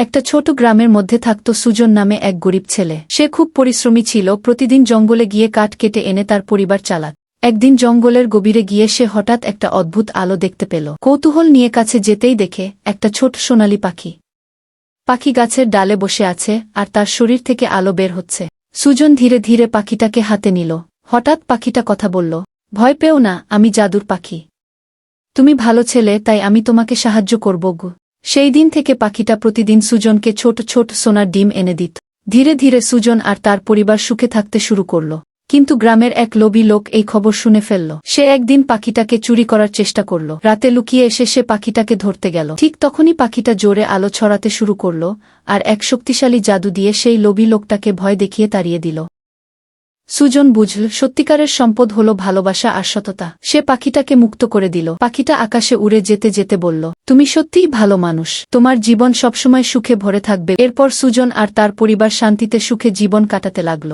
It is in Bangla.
একটা ছোট গ্রামের মধ্যে থাকত সুজন নামে এক গরিব ছেলে। সে খুব পরিশ্রমী ছিল, প্রতিদিন জঙ্গলে গিয়ে কাঠ কেটে এনে তার পরিবার চালাত। একদিন জঙ্গলের গভীরে গিয়ে সে হঠাৎ একটা অদ্ভুত আলো দেখতে পেল। কৌতূহল নিয়ে কাছে যেতেই দেখে একটা ছোট সোনালী পাখি। পাখি গাছের ডালে বসে আছে আর তার শরীর থেকে আলো বের হচ্ছে। সুজন ধীরে ধীরে পাখিটাকে হাতে নিল। হঠাৎ পাখিটা কথা বলল, ভয় পেও না, আমি জাদুর পাখি। তুমি ভালো ছেলে, তাই আমি তোমাকে সাহায্য করব গো। সেই দিন থেকে পাখিটা প্রতিদিন সুজনকে ছোট ছোট সোনার ডিম এনে দিত। ধীরে ধীরে সুজন আর তার পরিবার সুখে থাকতে শুরু করল। কিন্তু গ্রামের এক লোভী লোক এই খবর শুনে ফেলল। সে একদিন পাখিটাকে চুরি করার চেষ্টা করল। রাতে লুকিয়ে এসে সে পাখিটাকে ধরতে গেল। ঠিক তখনই পাখিটা জোরে আলো ছড়াতে শুরু করল আর এক শক্তিশালী জাদু দিয়ে সেই লোভী লোকটাকে ভয় দেখিয়ে তাড়িয়ে দিল। সুজন বুঝল সত্যিকারের সম্পদ হল ভালোবাসা আর সততা। সে পাখিটাকে মুক্ত করে দিল। পাখিটা আকাশে উড়ে যেতে যেতে বলল, তুমি সত্যিই ভালো মানুষ, তোমার জীবন সবসময় সুখে ভরে থাকবে। এরপর সুজন আর তার পরিবার শান্তিতে সুখে জীবন কাটাতে লাগল।